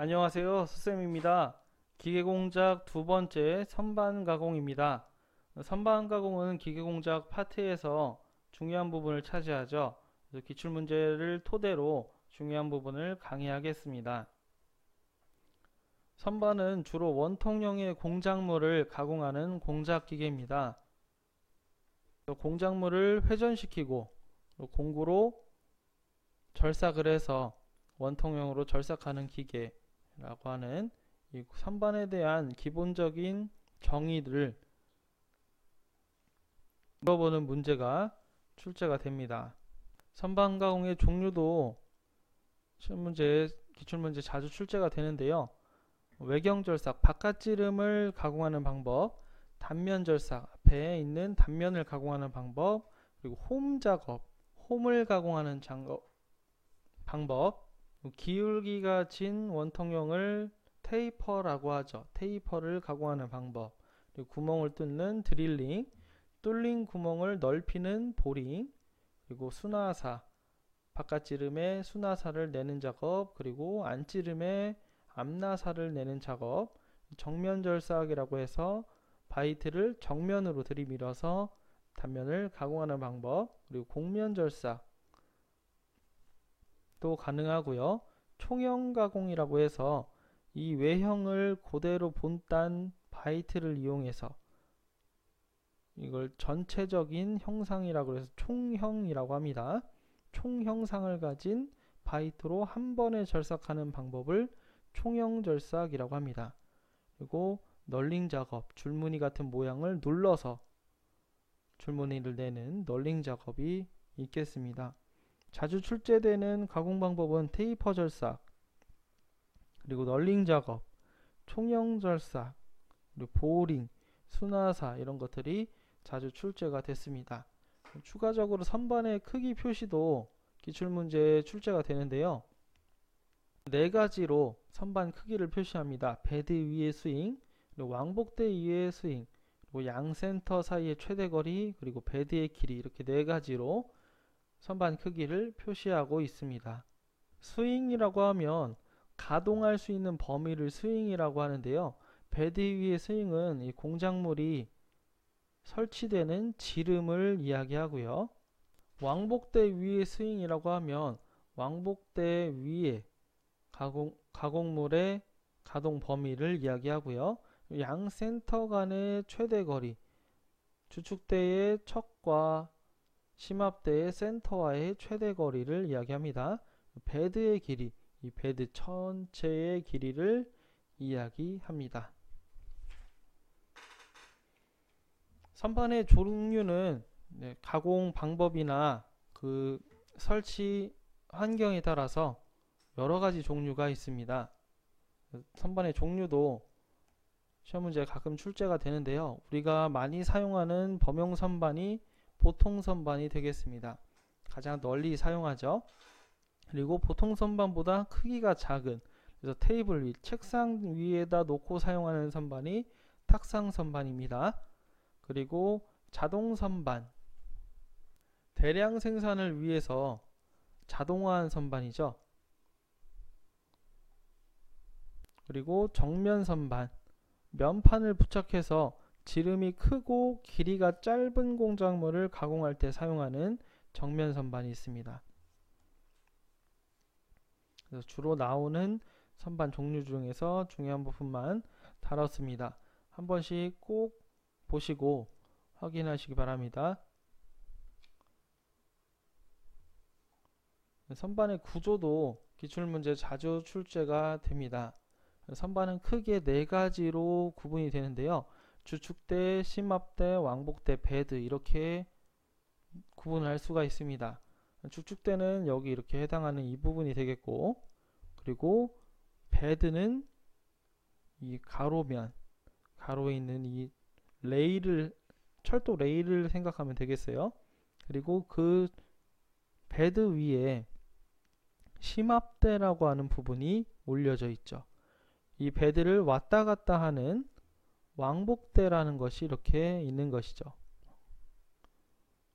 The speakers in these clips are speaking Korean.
안녕하세요. 수쌤입니다. 기계공작 두 번째 선반 가공입니다. 선반 가공은 기계공작 파트에서 중요한 부분을 차지하죠. 그래서 기출문제를 토대로 중요한 부분을 강의하겠습니다. 선반은 주로 원통형의 공작물을 가공하는 공작기계입니다. 공작물을 회전시키고 공구로 절삭을 해서 원통형으로 절삭하는 기계라고 하는 이 선반에 대한 기본적인 정의를 물어보는 문제가 출제가 됩니다. 선반 가공의 종류도 기출문제 자주 출제가 되는데요. 외경 절삭, 바깥지름을 가공하는 방법, 단면 절삭, 앞에 있는 단면을 가공하는 방법, 그리고 홈 작업, 홈을 가공하는 방법, 기울기가 진 원통형을 테이퍼라고 하죠. 테이퍼를 가공하는 방법, 그리고 구멍을 뚫는 드릴링, 뚫린 구멍을 넓히는 보링, 그리고 수나사, 바깥지름에 수나사를 내는 작업, 그리고 안지름에 앞나사를 내는 작업, 정면 절삭이라고 해서 바이트를 정면으로 들이밀어서 단면을 가공하는 방법, 그리고 곡면 절삭 도 가능하고요. 총형 가공이라고 해서 이 외형을 그대로 본딴 바이트를 이용해서 이걸 전체적인 형상이라고 해서 총형이라고 합니다. 총형상을 가진 바이트로 한 번에 절삭하는 방법을 총형 절삭이라고 합니다. 그리고 널링 작업, 줄무늬 같은 모양을 눌러서 줄무늬를 내는 널링 작업이 있겠습니다. 자주 출제되는 가공 방법은 테이퍼 절삭, 그리고 널링 작업, 총형 절삭, 그리고 보링, 수나사 이런 것들이 자주 출제가 됐습니다. 추가적으로 선반의 크기 표시도 기출문제에 출제가 되는데요. 네 가지로 선반 크기를 표시합니다. 베드 위의 스윙, 그리고 왕복대 위의 스윙, 그리고 양센터 사이의 최대거리, 그리고 베드의 길이 이렇게 네 가지로 선반 크기를 표시하고 있습니다. 스윙이라고 하면 가동할 수 있는 범위를 스윙이라고 하는데요. 베드 위의 스윙은 이 공작물이 설치되는 지름을 이야기하고요. 왕복대 위의 스윙이라고 하면 왕복대 위에 가공물의 가동 범위를 이야기하고요. 양 센터 간의 최대 거리, 주축대의 척과 심압대의 센터와의 최대 거리를 이야기합니다. 베드의 길이, 이 베드 전체의 길이를 이야기합니다. 선반의 종류는 가공 방법이나 그 설치 환경에 따라서 여러 가지 종류가 있습니다. 선반의 종류도 시험 문제에 가끔 출제가 되는데요. 우리가 많이 사용하는 범용 선반이 보통 선반이 되겠습니다. 가장 널리 사용하죠. 그리고 보통 선반보다 크기가 작은, 그래서 테이블 위, 책상 위에다 놓고 사용하는 선반이 탁상 선반입니다. 그리고 자동 선반, 대량 생산을 위해서 자동화한 선반이죠. 그리고 정면 선반, 면판을 부착해서 지름이 크고 길이가 짧은 공작물을 가공할 때 사용하는 정면 선반이 있습니다. 그래서 주로 나오는 선반 종류 중에서 중요한 부분만 다뤘습니다. 한 번씩 꼭 보시고 확인하시기 바랍니다. 선반의 구조도 기출문제 자주 출제가 됩니다. 선반은 크게 네 가지로 구분이 되는데요. 주축대, 심압대, 왕복대, 베드 이렇게 구분할 수가 있습니다. 주축대는 여기 이렇게 해당하는 이 부분이 되겠고, 그리고 베드는 이 가로면, 가로에 있는 이 레일을, 철도 레일을 생각하면 되겠어요. 그리고 그 베드 위에 심압대라고 하는 부분이 올려져 있죠. 이 베드를 왔다 갔다 하는 왕복대라는 것이 이렇게 있는 것이죠.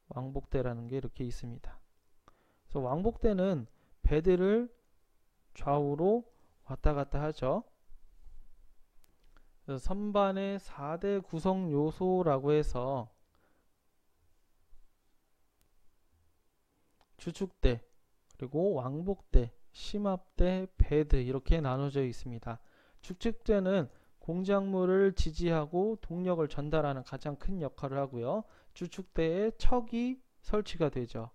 왕복대라는 게 이렇게 있습니다. 그래서 왕복대는 베드를 좌우로 왔다 갔다 하죠. 그래서 선반의 4대 구성 요소라고 해서 주축대, 그리고 왕복대, 심압대, 배드 이렇게 나눠져 있습니다. 주축대는 공작물을 지지하고 동력을 전달하는 가장 큰 역할을 하고요. 주축대에 척이 설치가 되죠.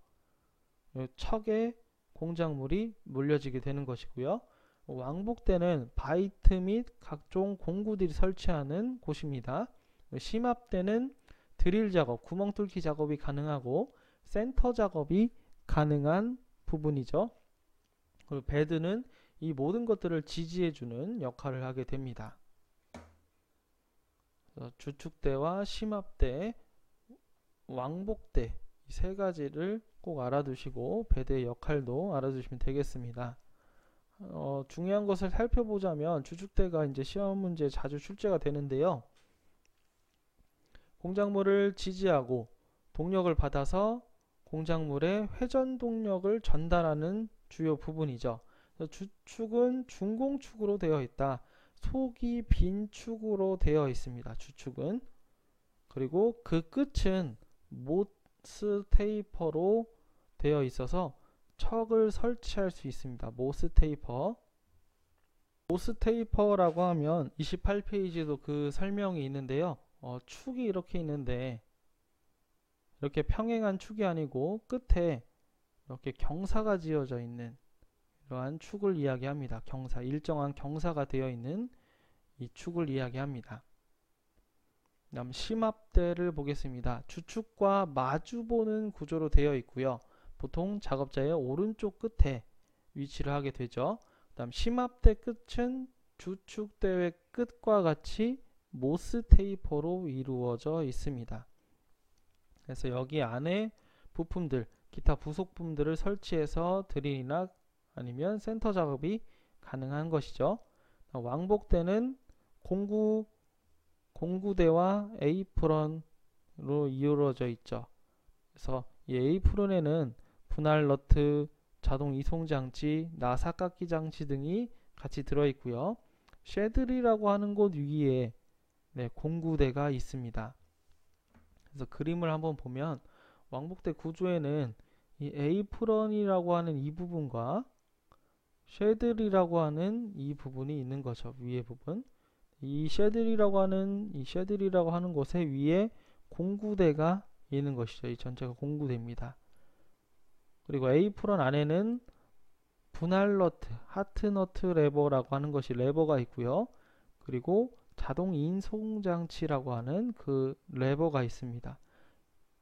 척에 공작물이 몰려지게 되는 것이고요. 왕복대는 바이트 및 각종 공구들이 설치하는 곳입니다. 심압대는 드릴 작업, 구멍 뚫기 작업이 가능하고 센터 작업이 가능한 부분이죠. 그리고 배드는 이 모든 것들을 지지해주는 역할을 하게 됩니다. 주축대와 심압대, 왕복대 이 세 가지를 꼭 알아두시고 배드의 역할도 알아두시면 되겠습니다. 중요한 것을 살펴보자면 주축대가 이제 시험 문제에 자주 출제가 되는데요. 공작물을 지지하고 동력을 받아서 공작물의 회전 동력을 전달하는 주요 부분이죠. 주축은 중공축으로 되어 있다. 속이 빈 축으로 되어 있습니다. 주축은. 그리고 그 끝은 모스 테이퍼로 되어 있어서 척을 설치할 수 있습니다. 모스 테이퍼. 모스 테이퍼라고 하면 28페이지도 그 설명이 있는데요. 축이 이렇게 있는데 이렇게 평행한 축이 아니고 끝에 이렇게 경사가 지어져 있는 이러한 축을 이야기합니다. 경사, 일정한 경사가 되어 있는 이 축을 이야기합니다. 다음 심압대를 보겠습니다. 주축과 마주보는 구조로 되어 있고요. 보통 작업자의 오른쪽 끝에 위치를 하게 되죠. 다음 심압대 끝은 주축대의 끝과 같이 모스 테이퍼로 이루어져 있습니다. 그래서 여기 안에 부품들, 기타 부속품들을 설치해서 드릴이나 아니면 센터 작업이 가능한 것이죠. 왕복대는 공구대와 에이프런으로 이루어져 있죠. 그래서 이 에이프런에는 분할 너트, 자동 이송 장치, 나사깎기 장치 등이 같이 들어있고요. 쉐들이라고 하는 곳 위에 공구대가 있습니다. 그래서 그림을 한번 보면 왕복대 구조에는 이 에이프런이라고 하는 이 부분과 쉐들이라고 하는 이 부분이 있는 거죠. 위에 부분. 이 쉐들이라고 하는 곳에 위에 공구대가 있는 것이죠. 이 전체가 공구대입니다. 그리고 에이프런 안에는 분할 너트, 하트 너트 레버라고 하는 것이 레버가 있고요. 그리고 자동 인송 장치라고 하는 그 레버가 있습니다.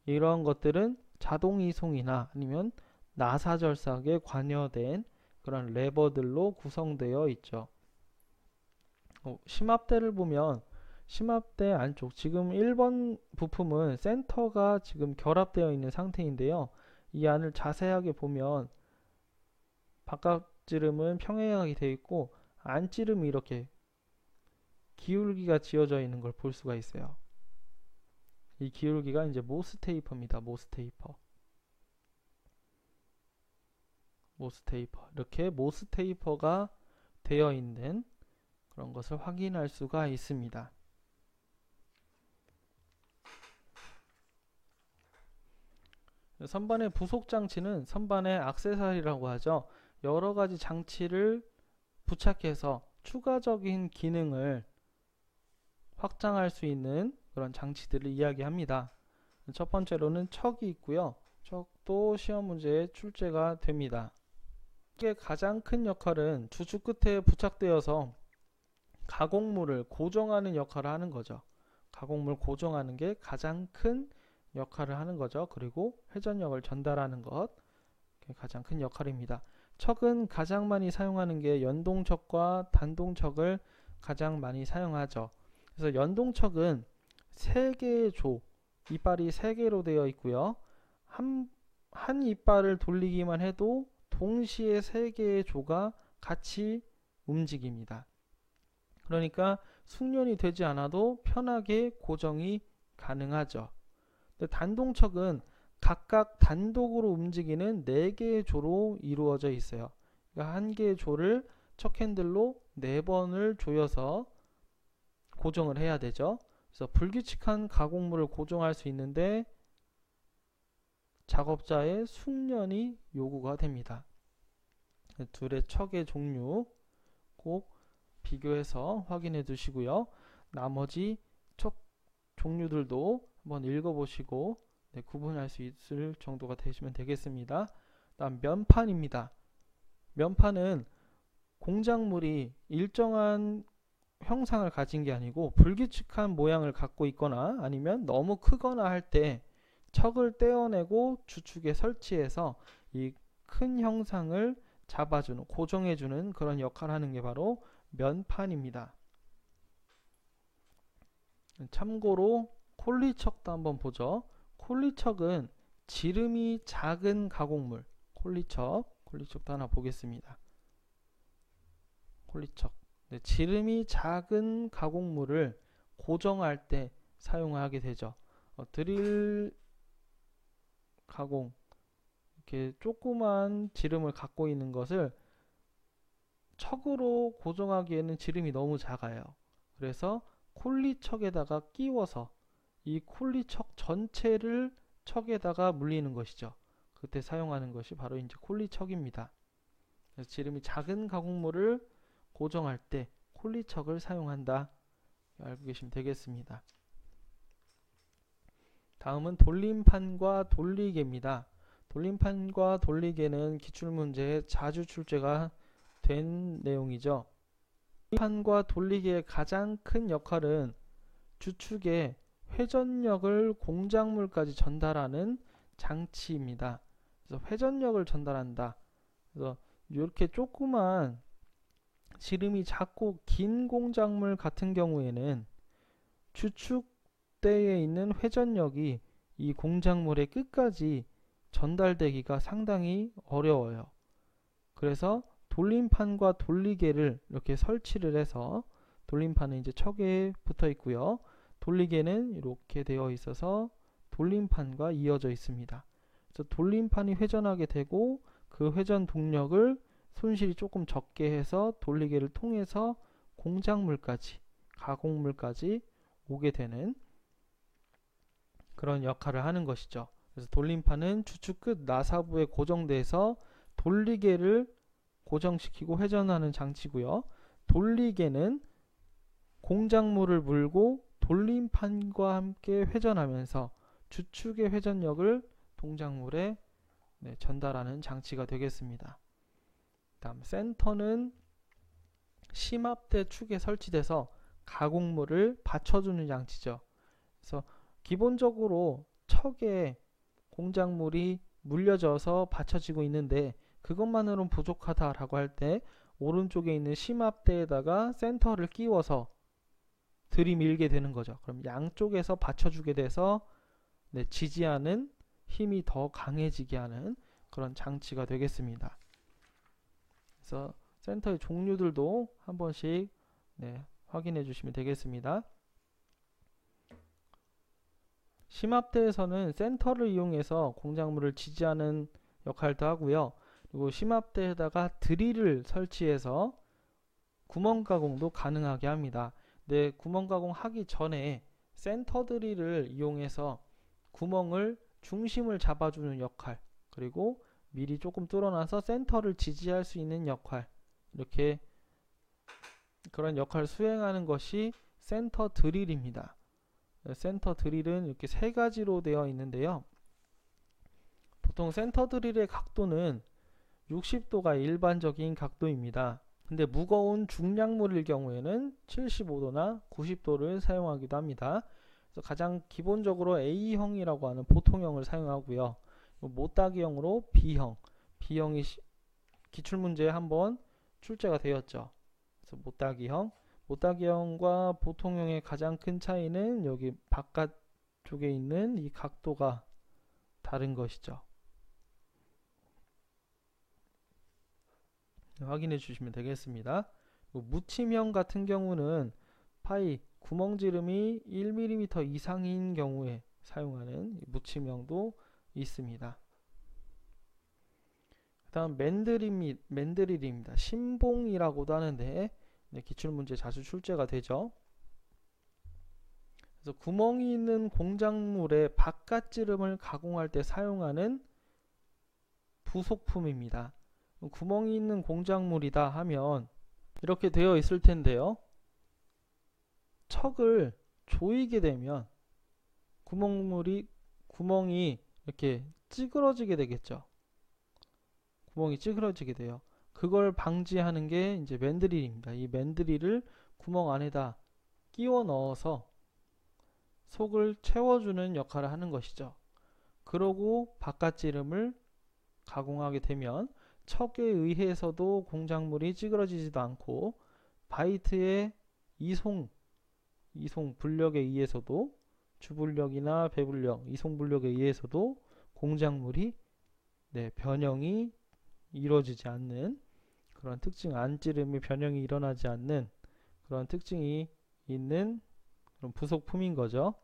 이런 것들은 자동 이송이나 아니면 나사 절삭에 관여된 그런 레버들로 구성되어 있죠. 심압대를 보면 심압대 안쪽 지금 1번 부품은 센터가 지금 결합되어 있는 상태인데요. 이 안을 자세하게 보면 바깥지름은 평행하게 되어 있고 안지름이 이렇게 기울기가 지어져 있는 걸 볼 수가 있어요. 이 기울기가 이제 모스 테이퍼입니다. 모스 테이퍼. 이렇게 모스 테이퍼가 되어 있는 그런 것을 확인할 수가 있습니다. 선반의 부속 장치는 선반의 액세서리라고 하죠. 여러 가지 장치를 부착해서 추가적인 기능을 확장할 수 있는 그런 장치들을 이야기합니다. 첫 번째로는 척이 있고요. 척도 시험 문제에 출제가 됩니다. 척의 가장 큰 역할은 주축 끝에 부착되어서 가공물을 고정하는 역할을 하는 거죠. 가공물 고정하는 게 가장 큰 역할을 하는 거죠. 그리고 회전력을 전달하는 것, 가장 큰 역할입니다. 척은 가장 많이 사용하는 게 연동척과 단동척을 가장 많이 사용하죠. 그래서 연동척은 3개의 조, 이빨이 3개로 되어 있고요. 한 이빨을 돌리기만 해도 동시에 3개의 조가 같이 움직입니다. 그러니까 숙련이 되지 않아도 편하게 고정이 가능하죠. 단동척은 각각 단독으로 움직이는 4개의 조로 이루어져 있어요. 그러니까 한 개의 조를 척 핸들로 4번을 조여서 고정을 해야 되죠. 그래서 불규칙한 가공물을 고정할 수 있는데 작업자의 숙련이 요구가 됩니다. 둘의 척의 종류 꼭 비교해서 확인해 두시고요. 나머지 척 종류들도 한번 읽어보시고 구분할 수 있을 정도가 되시면 되겠습니다. 다음 면판입니다. 면판은 공작물이 일정한 형상을 가진 게 아니고 불규칙한 모양을 갖고 있거나 아니면 너무 크거나 할 때 척을 떼어내고 주축에 설치해서 이 큰 형상을 잡아주는, 고정해주는 그런 역할을 하는 게 바로 면판입니다. 참고로 콜리척도 한번 보죠. 콜리척은 지름이 작은 가공물, 콜리척도 하나 보겠습니다. 콜리척. 네, 지름이 작은 가공물을 고정할 때 사용하게 되죠. 드릴 가공, 이렇게 조그만 지름을 갖고 있는 것을 척으로 고정하기에는 지름이 너무 작아요. 그래서 콜리척에다가 끼워서 이 콜리척 전체를 척에다가 물리는 것이죠. 그때 사용하는 것이 바로 이제 콜리척입니다. 그래서 지름이 작은 가공물을 고정할 때 콜리척을 사용한다. 알고 계시면 되겠습니다. 다음은 돌림판과 돌리개입니다. 돌림판과 돌리개는 기출문제에 자주 출제가 된 내용이죠. 돌림판과 돌리개의 가장 큰 역할은 주축에 회전력을 공작물까지 전달하는 장치입니다. 그래서 회전력을 전달한다. 그래서 이렇게 조그만 지름이 작고 긴 공작물 같은 경우에는 주축대에 있는 회전력이 이 공작물의 끝까지 전달되기가 상당히 어려워요. 그래서 돌림판과 돌리개를 이렇게 설치를 해서, 돌림판은 이제 척에 붙어 있고요. 돌리개는 이렇게 되어 있어서 돌림판과 이어져 있습니다. 그래서 돌림판이 회전하게 되고 그 회전 동력을 손실이 조금 적게 해서 돌리개를 통해서 공작물까지, 가공물까지 오게 되는 그런 역할을 하는 것이죠. 그래서 돌림판은 주축 끝 나사부에 고정돼서 돌리개를 고정시키고 회전하는 장치고요. 돌리개는 공작물을 물고 돌림판과 함께 회전하면서 주축의 회전력을 동작물에 전달하는 장치가 되겠습니다. 다음 센터는 심압대 축에 설치돼서 가공물을 받쳐주는 장치죠. 그래서 기본적으로 척에 공작물이 물려져서 받쳐지고 있는데 그것만으로는 부족하다라고 할 때 오른쪽에 있는 심압대에다가 센터를 끼워서 들이밀게 되는 거죠. 그럼 양쪽에서 받쳐주게 돼서 지지하는 힘이 더 강해지게 하는 그런 장치가 되겠습니다. 그래서 센터의 종류들도 한 번씩 확인해 주시면 되겠습니다. 심압대에서는 센터를 이용해서 공작물을 지지하는 역할도 하고요. 그리고 심압대에다가 드릴을 설치해서 구멍 가공도 가능하게 합니다. 근데 구멍 가공하기 전에 센터 드릴을 이용해서 구멍을 중심을 잡아주는 역할, 그리고 미리 조금 뚫어놔서 센터를 지지할 수 있는 역할, 이렇게 그런 역할을 수행하는 것이 센터 드릴입니다. 센터 드릴은 이렇게 3가지로 되어 있는데요. 보통 센터 드릴의 각도는 60도가 일반적인 각도입니다. 근데 무거운 중량물일 경우에는 75도나 90도를 사용하기도 합니다. 그래서 가장 기본적으로 A형이라고 하는 보통형을 사용하고요. 못따기형으로 B형이 기출문제에 한번 출제가 되었죠. 그래서 못따기형과 보통형의 가장 큰 차이는 여기 바깥쪽에 있는 이 각도가 다른 것이죠. 확인해 주시면 되겠습니다. 무침형 같은 경우는 파이 구멍지름이 1mm 이상인 경우에 사용하는 무침형도 있습니다. 다음 맨드릴입니다. 신봉이라고도 하는데 네, 기출문제 자주 출제가 되죠. 그래서 구멍이 있는 공작물의 바깥지름을 가공할 때 사용하는 부속품입니다. 구멍이 있는 공작물이다 하면 이렇게 되어 있을 텐데요. 척을 조이게 되면 구멍이 이렇게 찌그러지게 되겠죠. 구멍이 찌그러지게 돼요. 그걸 방지하는 게 이제 맨드릴입니다. 이 맨드릴을 구멍 안에다 끼워 넣어서 속을 채워주는 역할을 하는 것이죠. 그러고 바깥지름을 가공하게 되면 척에 의해서도 공작물이 찌그러지지도 않고 바이트의 이송 불력에 의해서도 주불력이나 배불력, 이송 불력에 의해서도 공작물이 변형이 이루어지지 않는 그런 특징, 안찌름의 변형이 일어나지 않는 그런 특징이 있는 그런 부속품인 거죠.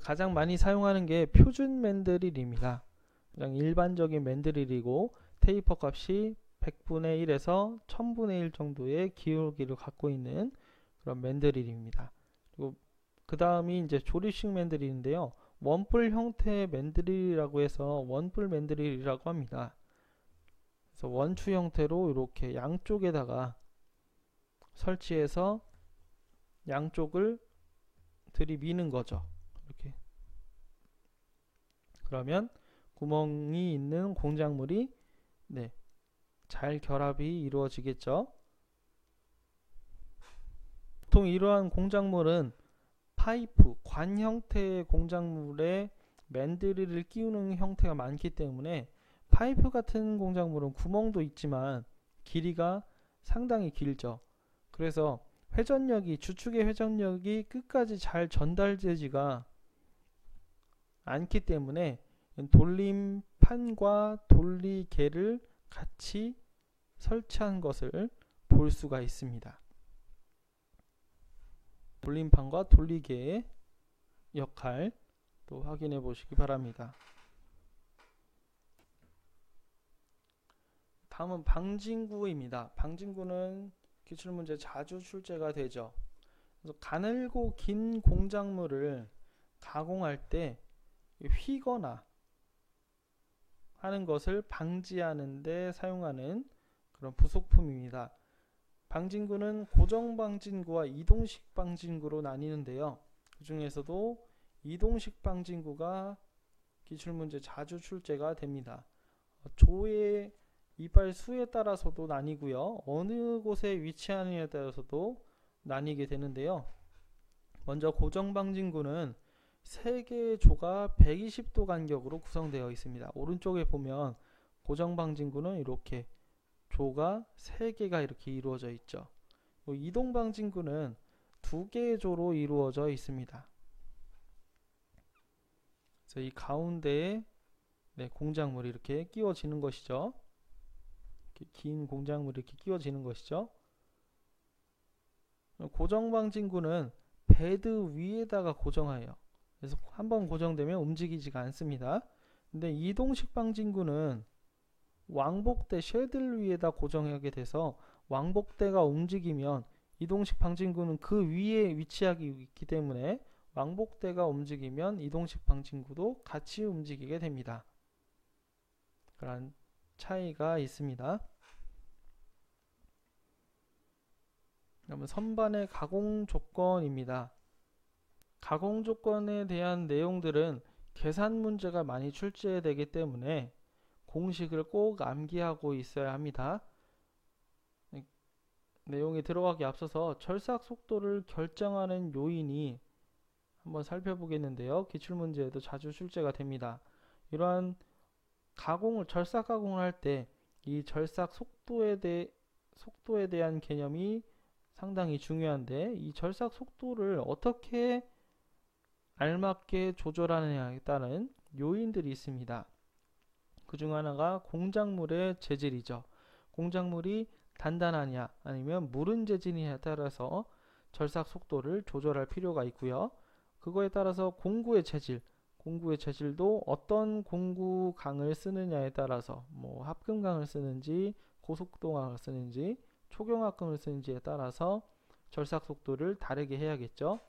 가장 많이 사용하는 게 표준 맨드릴입니다. 가장 일반적인 맨드릴이고 테이퍼 값이 100분의 1에서 1000분의 1 정도의 기울기를 갖고 있는 그런 맨드릴입니다. 그리고 그 다음이 이제 조립식 맨드릴인데요. 원뿔 형태의 맨드릴이라고 해서 원뿔 맨드릴이라고 합니다. 그래서 원추 형태로 이렇게 양쪽에다가 설치해서 양쪽을 들이미는 거죠. 이렇게. 그러면 구멍이 있는 공작물이 잘 결합이 이루어지겠죠. 보통 이러한 공작물은 파이프, 관 형태의 공작물에 맨드릴을 끼우는 형태가 많기 때문에 파이프 같은 공작물은 구멍도 있지만 길이가 상당히 길죠. 그래서 주축의 회전력이 끝까지 잘 전달되지가 않기 때문에 돌림판과 돌리개를 같이 설치한 것을 볼 수가 있습니다. 돌림판과 돌리개의 역할 또 확인해 보시기 바랍니다. 다음은 방진구입니다. 방진구는 기출문제 자주 출제가 되죠. 그래서 가늘고 긴 공작물을 가공할 때 휘거나 하는 것을 방지하는 데 사용하는 그런 부속품입니다. 방진구는 고정 방진구와 이동식 방진구로 나뉘는데요. 그 중에서도 이동식 방진구가 기출문제 자주 출제가 됩니다. 조의 이빨 수에 따라서도 나뉘고요. 어느 곳에 위치하느냐에 따라서도 나뉘게 되는데요. 먼저 고정 방진구는 3개의 조가 120도 간격으로 구성되어 있습니다. 오른쪽에 보면 고정 방진구는 이렇게 조가 3개가 이렇게 이루어져 있죠. 이동 방진구는 2개의 조로 이루어져 있습니다. 그래서 이 가운데에 공작물이 이렇게 끼워지는 것이죠. 이렇게 긴 공작물이 이렇게 끼워지는 것이죠. 고정 방진구는 베드 위에다가 고정해요. 그래서 한번 고정되면 움직이지가 않습니다. 근데 이동식 방진구는 왕복대 쉐들 위에다 고정하게 돼서 왕복대가 움직이면 이동식 방진구는 그 위에 위치하기 있기 때문에 왕복대가 움직이면 이동식 방진구도 같이 움직이게 됩니다. 그런 차이가 있습니다. 그러면 선반의 가공 조건입니다. 가공 조건에 대한 내용들은 계산 문제가 많이 출제되기 때문에 공식을 꼭 암기하고 있어야 합니다. 내용에 들어가기 앞서서 절삭 속도를 결정하는 요인이 한번 살펴보겠는데요. 기출문제에도 자주 출제가 됩니다. 이러한 절삭 가공을 할 때 이 절삭 속도에 대한 개념이 상당히 중요한데 이 절삭 속도를 어떻게 알맞게 조절하느냐에 따른 요인들이 있습니다. 그 중 하나가 공작물의 재질이죠. 공작물이 단단하냐 아니면 무른 재질이냐에 따라서 절삭 속도를 조절할 필요가 있고요. 그거에 따라서 공구의 재질, 공구의 재질도 어떤 공구강을 쓰느냐에 따라서 뭐 합금강을 쓰는지 고속도강을 쓰는지 초경합금을 쓰는지에 따라서 절삭 속도를 다르게 해야겠죠.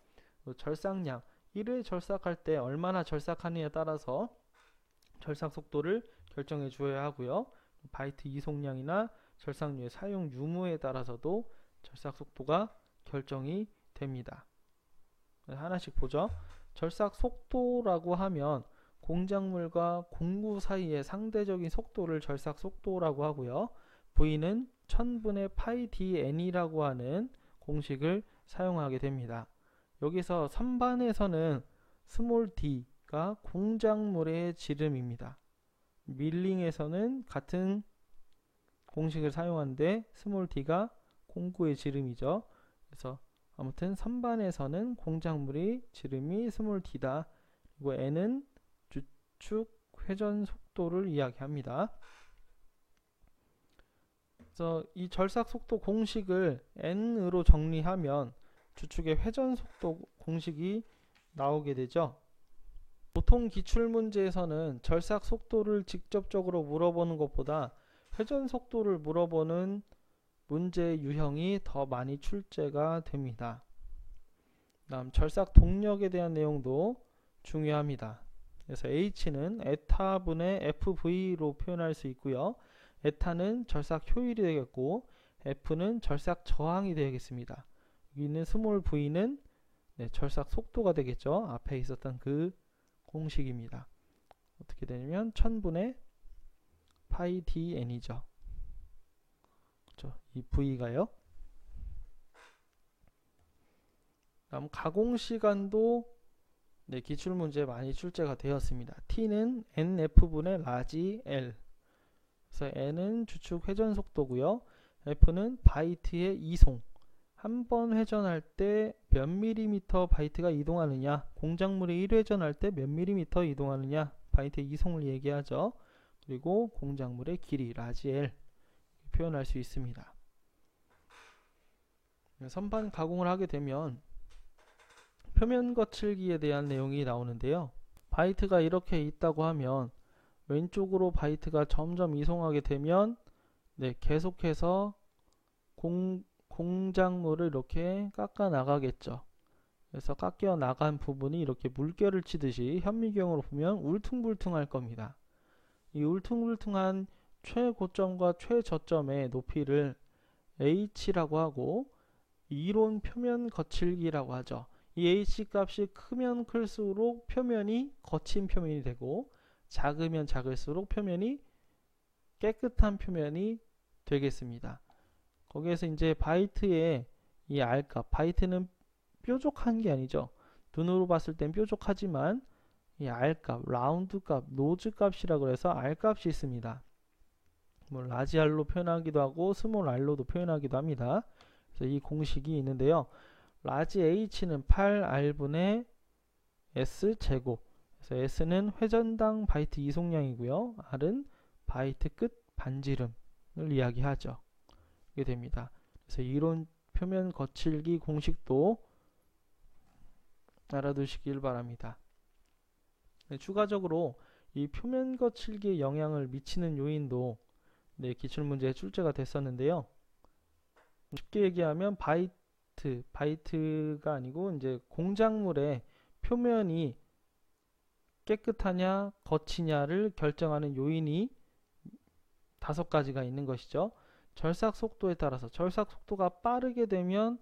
절삭량 1회 절삭할 때 얼마나 절삭하느냐에 따라서 절삭 속도를 결정해 주어야 하고요. 바이트 이송량이나 절삭류의 사용 유무에 따라서도 절삭 속도가 결정이 됩니다. 하나씩 보죠. 절삭 속도라고 하면 공작물과 공구 사이의 상대적인 속도를 절삭 속도라고 하고요. V는 1000분의 파이 dn이라고 하는 공식을 사용하게 됩니다. 여기서 선반에서는 스몰 d가 공작물의 지름입니다. 밀링에서는 같은 공식을 사용하는데 스몰 d가 공구의 지름이죠. 그래서 아무튼 선반에서는 공작물의 지름이 스몰 d다. 그리고 n은 주축 회전 속도를 이야기합니다. 그래서 이 절삭 속도 공식을 n으로 정리하면 주축의 회전 속도 공식이 나오게 되죠. 보통 기출문제에서는 절삭 속도를 직접적으로 물어보는 것보다 회전 속도를 물어보는 문제 유형이 더 많이 출제가 됩니다. 다음 절삭 동력에 대한 내용도 중요합니다. 그래서 H는 에타분의 FV로 표현할 수 있고요. 에타는 절삭 효율이 되겠고 F는 절삭 저항이 되겠습니다. 여기 있는 스몰 V는 절삭 속도가 되겠죠. 앞에 있었던 그 공식입니다. 어떻게 되냐면 1000분의 파이 dn이죠. 그렇죠? 이 V가요. 다음 가공 시간도 기출문제에 많이 출제가 되었습니다. T는 nf분의 라지 L. 그래서 n은 주축 회전 속도고요. F는 바이트의 이송. 한 번 회전할 때 몇 밀리미터 바이트가 이동하느냐, 공작물이 1회전할 때 몇 밀리미터 이동하느냐, 바이트의 이송을 얘기하죠. 그리고 공작물의 길이 라지 L 표현할 수 있습니다. 선반 가공을 하게 되면 표면 거칠기에 대한 내용이 나오는데요. 바이트가 이렇게 있다고 하면 왼쪽으로 바이트가 점점 이송하게 되면 계속해서 공작물을 이렇게 깎아 나가겠죠. 그래서 깎여 나간 부분이 이렇게 물결을 치듯이 현미경으로 보면 울퉁불퉁할 겁니다. 이 울퉁불퉁한 최고점과 최저점의 높이를 h라고 하고 이론 표면 거칠기라고 하죠. 이 h 값이 크면 클수록 표면이 거친 표면이 되고 작으면 작을수록 표면이 깨끗한 표면이 되겠습니다. 거기에서 이제 바이트의 이 R값, 바이트는 뾰족한 게 아니죠. 눈으로 봤을 땐 뾰족하지만 이 R값, 라운드 값, 노즈 값이라고 해서 R값이 있습니다. 뭐 라지 R로 표현하기도 하고 스몰 R로도 표현하기도 합니다. 그래서 이 공식이 있는데요. 라지 H는 8R분의 S제곱. 그래서 S는 회전당 바이트 이송량이고요. R은 바이트 끝 반지름을 이야기하죠. 이게 됩니다. 그래서 이론 표면 거칠기 공식도 알아두시길 바랍니다. 추가적으로 이 표면 거칠기에 영향을 미치는 요인도 기출문제에 출제가 됐었는데요. 쉽게 얘기하면 바이트가 아니고 이제 공작물의 표면이 깨끗하냐 거치냐를 결정하는 요인이 5가지가 있는 것이죠. 절삭 속도에 따라서 절삭 속도가 빠르게 되면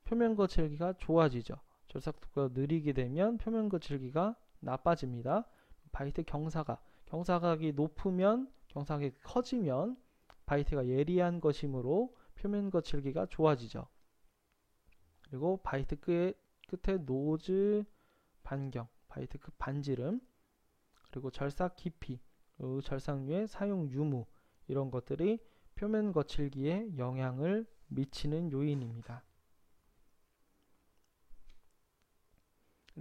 표면 거칠기가 좋아지죠. 절삭 속도가 느리게 되면 표면 거칠기가 나빠집니다. 바이트 경사각이 높으면 경사각이 커지면 바이트가 예리한 것이므로 표면 거칠기가 좋아지죠. 그리고 바이트 끝에 노즈 반경, 바이트 끝 반지름, 그리고 절삭 깊이, 그리고 절삭류의 사용 유무 이런 것들이 표면 거칠기에 영향을 미치는 요인입니다.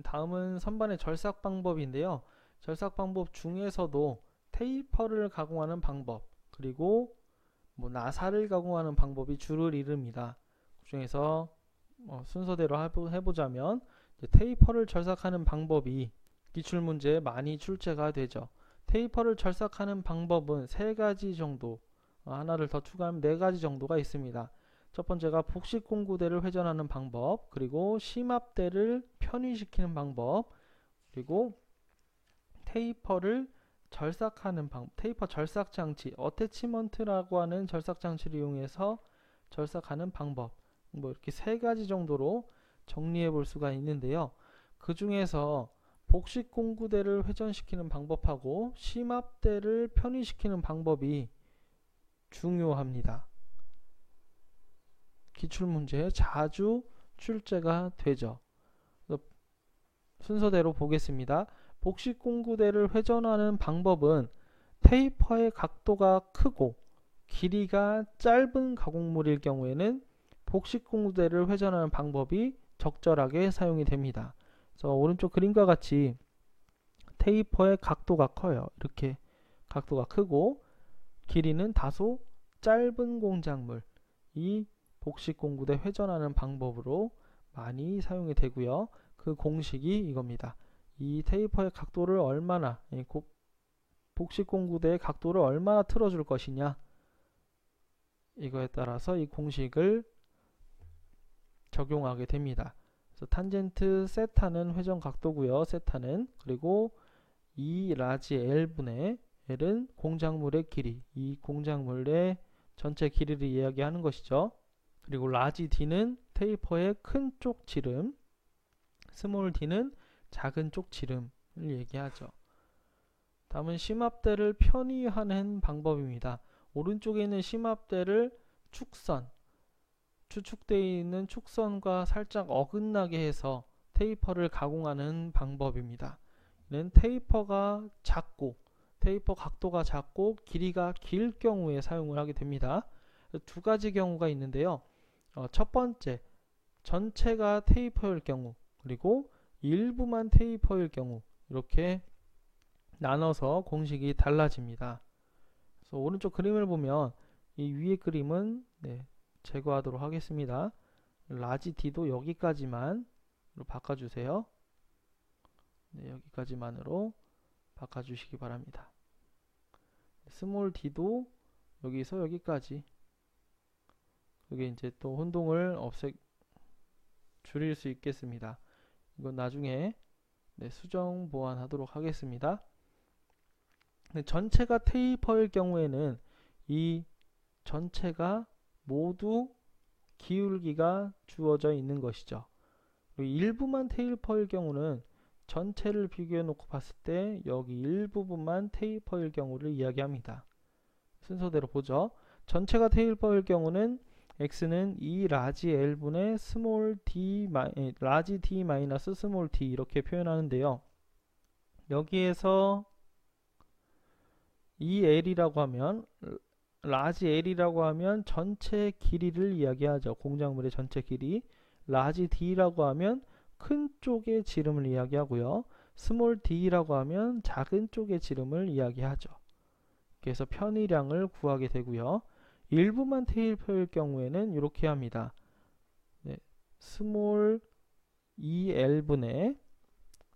다음은 선반의 절삭 방법인데요. 절삭 방법 중에서도 테이퍼를 가공하는 방법, 그리고 나사를 가공하는 방법이 주를 이룹니다. 그 중에서 순서대로 해보자면 테이퍼를 절삭하는 방법이 기출문제에 많이 출제가 되죠. 테이퍼를 절삭하는 방법은 세 가지 정도, 하나를 더 추가하면 네 가지 정도가 있습니다. 첫 번째가 복식공구대를 회전하는 방법, 그리고 심압대를 편의시키는 방법, 그리고 테이퍼를 절삭하는 방법, 테이퍼 절삭 장치, 어태치먼트라고 하는 절삭 장치를 이용해서 절삭하는 방법. 뭐 이렇게 세 가지 정도로 정리해 볼 수가 있는데요. 그 중에서 복식공구대를 회전시키는 방법하고 심압대를 편의시키는 방법이 중요합니다. 기출문제에 자주 출제가 되죠. 순서대로 보겠습니다. 복식공구대를 회전하는 방법은 테이퍼의 각도가 크고 길이가 짧은 가공물일 경우에는 복식공구대를 회전하는 방법이 적절하게 사용이 됩니다. 그래서 오른쪽 그림과 같이 테이퍼의 각도가 커요. 이렇게 각도가 크고 길이는 다소 짧은 공작물, 이 복식공구대 회전하는 방법으로 많이 사용이 되고요. 그 공식이 이겁니다. 이 테이퍼의 각도를 얼마나, 복식공구대의 각도를 얼마나 틀어줄 것이냐, 이거에 따라서 이 공식을 적용하게 됩니다. 그래서 탄젠트 세타는 회전 각도고요. 세타는. 그리고 이 라지 L분의 L은 공작물의 길이, 이 공작물의 전체 길이를 이야기하는 것이죠. 그리고 라지 D는 테이퍼의 큰 쪽 지름, 스몰 D는 작은 쪽 지름을 얘기하죠. 다음은 심압대를 편의하는 방법입니다. 오른쪽에 있는 심압대를 축선, 추측되어 있는 축선과 살짝 어긋나게 해서 테이퍼를 가공하는 방법입니다. 이는 테이퍼가 작고, 테이퍼 각도가 작고 길이가 길 경우에 사용을 하게 됩니다. 두 가지 경우가 있는데요. 첫 번째, 전체가 테이퍼일 경우, 그리고 일부만 테이퍼일 경우, 이렇게 나눠서 공식이 달라집니다. 그래서 오른쪽 그림을 보면 이 위의 그림은 제거하도록 하겠습니다. 라지 D도 여기까지만 바꿔주세요. 여기까지만으로 바꿔주시기 바랍니다. 스몰 D도 여기서 여기까지. 그게 이제 또 혼동을 줄일 수 있겠습니다. 이건 나중에 수정 보완하도록 하겠습니다. 전체가 테이퍼일 경우에는 이 전체가 모두 기울기가 주어져 있는 것이죠. 그리고 일부만 테이퍼일 경우는 전체를 비교해 놓고 봤을 때 여기 일부분만 테이퍼일 경우를 이야기합니다. 순서대로 보죠. 전체가 테이퍼일 경우는 x는 2 라지 L분의 스몰 d, 라지 d 마이너스 스몰 d 이렇게 표현하는데요. 여기에서 이 L이라고 하면, 라지 L이라고 하면 전체 길이를 이야기하죠. 공작물의 전체 길이. 라지 D라고 하면 큰 쪽의 지름을 이야기하고요. 스몰 D라고 하면 작은 쪽의 지름을 이야기하죠. 그래서 편의량을 구하게 되고요. 일부만 테이퍼일 경우에는 이렇게 합니다. 스몰 EL분의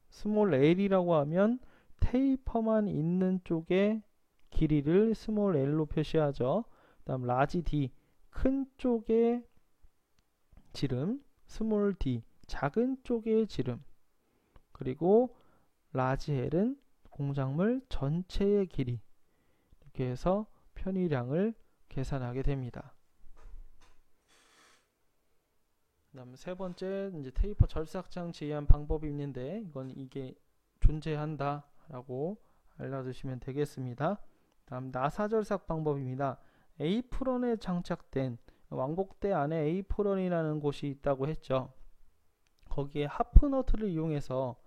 스몰 L이라고 하면 테이퍼만 있는 쪽의 길이를 스몰 L로 표시하죠. 다음 라지 D, 큰 쪽의 지름, 스몰 D, 작은 쪽의 지름, 그리고 라지 L은 공작물 전체의 길이. 이렇게 해서 편의량을 계산하게 됩니다. 그다음 세 번째, 이제 테이퍼 절삭 장치에 의한 방법이 있는데, 이게 존재한다 라고 알려두시면 되겠습니다. 다음 나사절삭 방법입니다. 에이프런에 장착된 왕복대 안에 에이프런이라는 곳이 있다고 했죠. 거기에 하프너트를 이용해서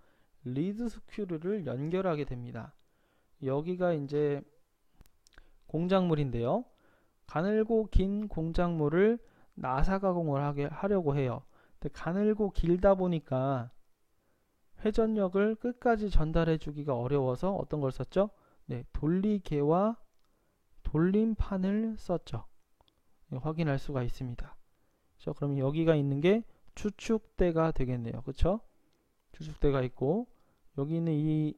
리드 스크류를 연결하게 됩니다. 여기가 이제 공작물인데요. 가늘고 긴 공작물을 나사 가공을 하려고 해요. 근데 가늘고 길다 보니까 회전력을 끝까지 전달해 주기가 어려워서 어떤 걸 썼죠? 돌리개와 돌림판을 썼죠. 확인할 수가 있습니다. 그렇죠? 그럼 여기가 있는 게 추측대가 되겠네요. 그렇죠? 추측대가 있고, 여기 있는 이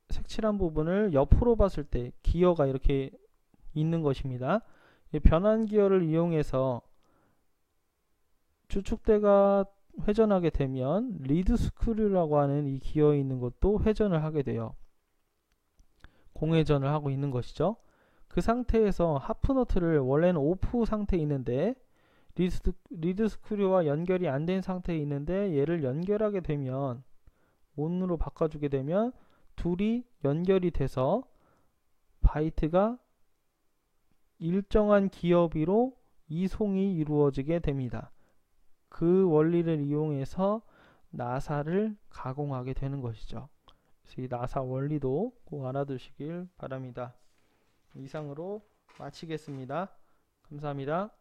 색칠한 부분을 옆으로 봤을 때 기어가 이렇게 있는 것입니다. 이 변환 기어를 이용해서 주축대가 회전하게 되면 리드 스크류라고 하는 이 기어에 있는 것도 회전을 하게 돼요. 공회전을 하고 있는 것이죠. 그 상태에서 하프너트를 원래는 오프 상태에 있는데 리드 스크류와 연결이 안 된 상태에 있는데 얘를 연결하게 되면 온으로 바꿔주게 되면 둘이 연결이 돼서 바이트가 일정한 기어비로 이송이 이루어지게 됩니다. 그 원리를 이용해서 나사를 가공하게 되는 것이죠. 그래서 이 나사 원리도 꼭 알아두시길 바랍니다. 이상으로 마치겠습니다. 감사합니다.